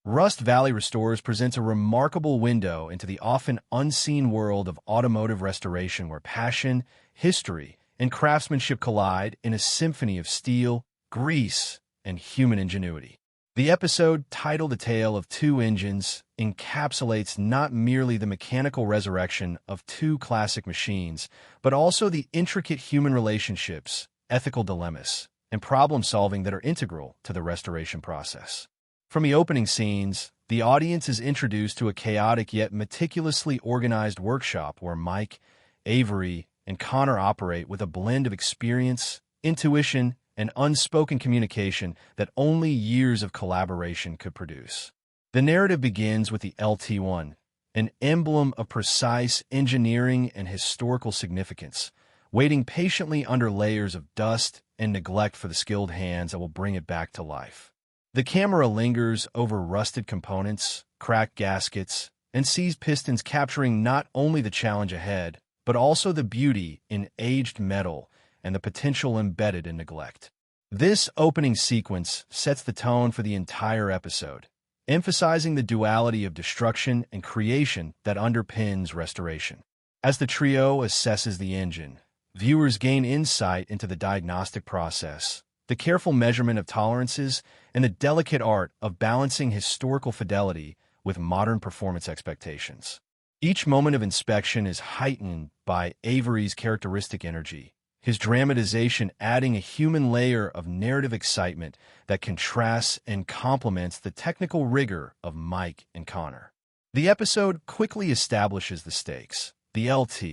Rust Valley Restorers presents a remarkable window into the often unseen world of automotive restoration where passion, history, and craftsmanship collide in a symphony of steel, grease, and human ingenuity. The episode, titled A Tale of Two Engines, encapsulates not merely the mechanical resurrection of two classic machines, but also the intricate human relationships, ethical dilemmas, and problem-solving that are integral to the restoration process. From the opening scenes, the audience is introduced to a chaotic yet meticulously organized workshop where Mike, Avery, and Connor operate with a blend of experience, intuition, and unspoken communication that only years of collaboration could produce. The narrative begins with the LT1, an emblem of precise engineering and historical significance, waiting patiently under layers of dust and neglect for the skilled hands that will bring it back to life. The camera lingers over rusted components, cracked gaskets, and seized pistons, capturing not only the challenge ahead, but also the beauty in aged metal and the potential embedded in neglect. This opening sequence sets the tone for the entire episode, emphasizing the duality of destruction and creation that underpins restoration. As the trio assesses the engine, viewers gain insight into the diagnostic process, the careful measurement of tolerances, and the delicate art of balancing historical fidelity with modern performance expectations. Each moment of inspection is heightened by Avery's characteristic energy, his dramatization adding a human layer of narrative excitement that contrasts and complements the technical rigor of Mike and Connor. The episode quickly establishes the stakes. The LT.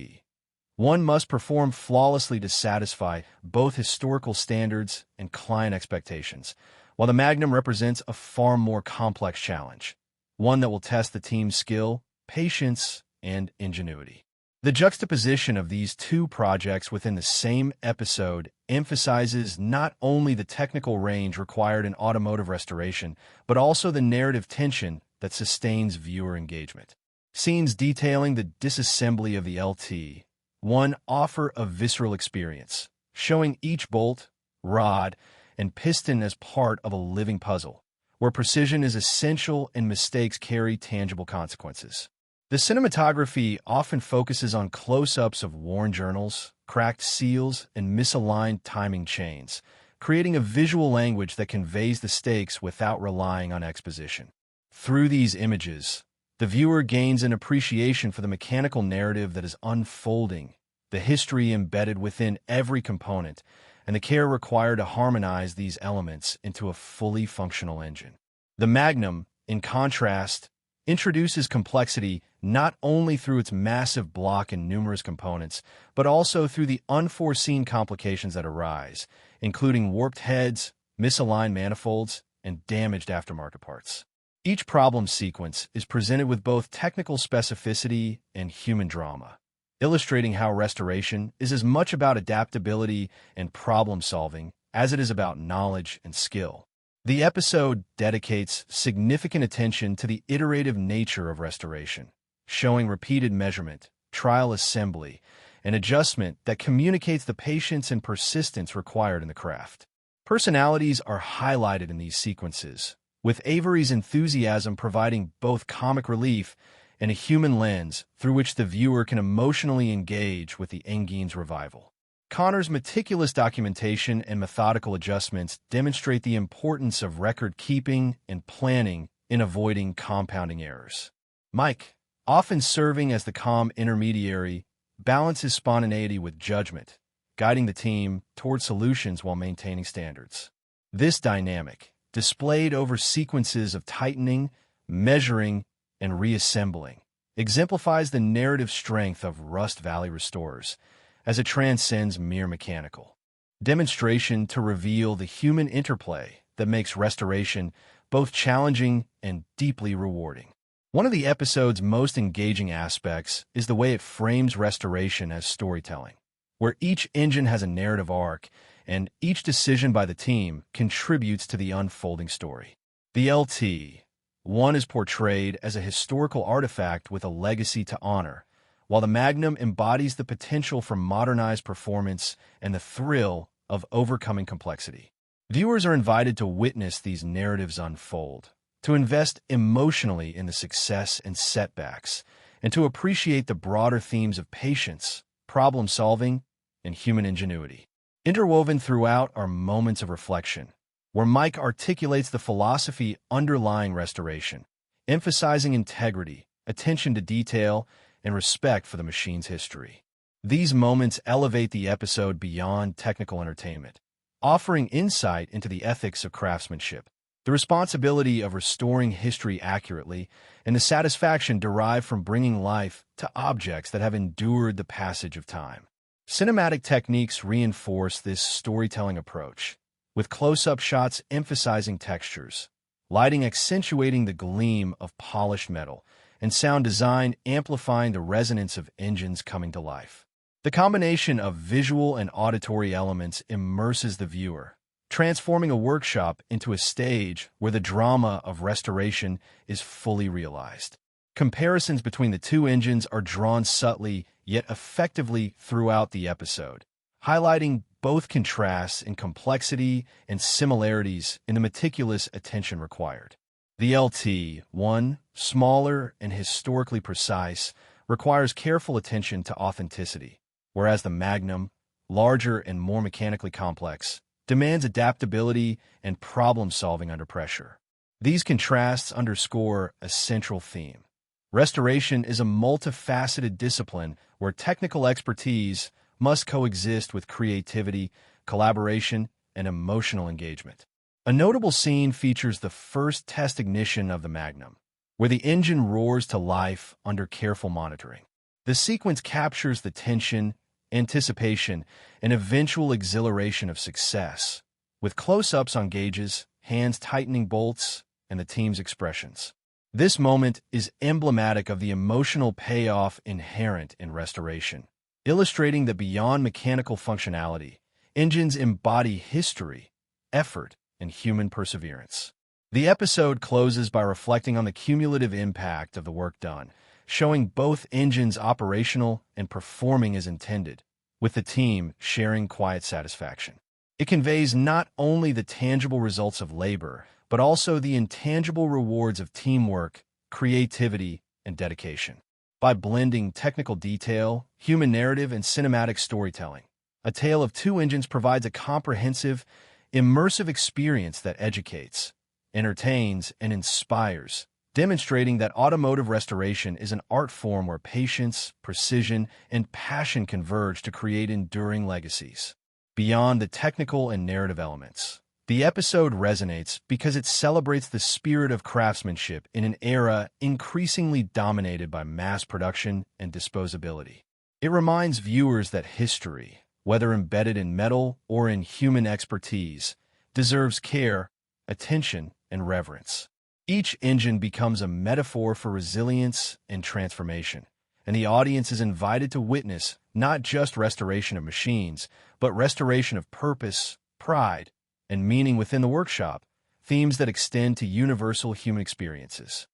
One must perform flawlessly to satisfy both historical standards and client expectations, while the Magnum represents a far more complex challenge, one that will test the team's skill, patience, and ingenuity. The juxtaposition of these two projects within the same episode emphasizes not only the technical range required in automotive restoration, but also the narrative tension that sustains viewer engagement. Scenes detailing the disassembly of the LT1 offer a visceral experience, showing each bolt, rod, and piston as part of a living puzzle, where precision is essential and mistakes carry tangible consequences. The cinematography often focuses on close-ups of worn journals, cracked seals, and misaligned timing chains, creating a visual language that conveys the stakes without relying on exposition. Through these images, the viewer gains an appreciation for the mechanical narrative that is unfolding, the history embedded within every component, and the care required to harmonize these elements into a fully functional engine. The Magnum, in contrast, introduces complexity not only through its massive block and numerous components, but also through the unforeseen complications that arise, including warped heads, misaligned manifolds, and damaged aftermarket parts. Each problem sequence is presented with both technical specificity and human drama, illustrating how restoration is as much about adaptability and problem-solving as it is about knowledge and skill. The episode dedicates significant attention to the iterative nature of restoration, showing repeated measurement, trial assembly, and adjustment that communicates the patience and persistence required in the craft. Personalities are highlighted in these sequences, with Avery's enthusiasm providing both comic relief and a human lens through which the viewer can emotionally engage with the engine's revival. Connor's meticulous documentation and methodical adjustments demonstrate the importance of record-keeping and planning in avoiding compounding errors. Mike, often serving as the calm intermediary, balances spontaneity with judgment, guiding the team toward solutions while maintaining standards. This dynamic, displayed over sequences of tightening, measuring, and reassembling, exemplifies the narrative strength of Rust Valley Restorers, as it transcends mere mechanical demonstration to reveal the human interplay that makes restoration both challenging and deeply rewarding. One of the episode's most engaging aspects is the way it frames restoration as storytelling, where each engine has a narrative arc and each decision by the team contributes to the unfolding story. The LT1 is portrayed as a historical artifact with a legacy to honor, while the Magnum embodies the potential for modernized performance and the thrill of overcoming complexity. Viewers are invited to witness these narratives unfold, to invest emotionally in the success and setbacks, and to appreciate the broader themes of patience, problem-solving, and human ingenuity. Interwoven throughout are moments of reflection, where Mike articulates the philosophy underlying restoration, emphasizing integrity, attention to detail, and respect for the machine's history. These moments elevate the episode beyond technical entertainment, offering insight into the ethics of craftsmanship, the responsibility of restoring history accurately, and the satisfaction derived from bringing life to objects that have endured the passage of time. Cinematic techniques reinforce this storytelling approach, with close-up shots emphasizing textures, lighting accentuating the gleam of polished metal, and sound design amplifying the resonance of engines coming to life. The combination of visual and auditory elements immerses the viewer, transforming a workshop into a stage where the drama of restoration is fully realized. Comparisons between the two engines are drawn subtly yet effectively throughout the episode, highlighting both contrasts in complexity and similarities in the meticulous attention required. The LT-1, smaller and historically precise, requires careful attention to authenticity, whereas the Magnum, larger and more mechanically complex, demands adaptability and problem-solving under pressure. These contrasts underscore a central theme. Restoration is a multifaceted discipline where technical expertise must coexist with creativity, collaboration, and emotional engagement. A notable scene features the first test ignition of the Magnum, where the engine roars to life under careful monitoring. The sequence captures the tension, anticipation, and eventual exhilaration of success, with close-ups on gauges, hands tightening bolts, and the team's expressions. This moment is emblematic of the emotional payoff inherent in restoration, illustrating that beyond mechanical functionality, engines embody history, effort, and human perseverance. The episode closes by reflecting on the cumulative impact of the work done, showing both engines operational and performing as intended, with the team sharing quiet satisfaction. It conveys not only the tangible results of labor, but also the intangible rewards of teamwork, creativity, and dedication. By blending technical detail, human narrative, and cinematic storytelling, A Tale of Two Engines provides a comprehensive, immersive experience that educates, entertains, and inspires, demonstrating that automotive restoration is an art form where patience, precision, and passion converge to create enduring legacies. Beyond the technical and narrative elements, the episode resonates because it celebrates the spirit of craftsmanship in an era increasingly dominated by mass production and disposability. It reminds viewers that history, whether embedded in metal or in human expertise, deserves care, attention, and reverence. Each engine becomes a metaphor for resilience and transformation, and the audience is invited to witness not just restoration of machines, but restoration of purpose, pride, and meaning within the workshop, themes that extend to universal human experiences.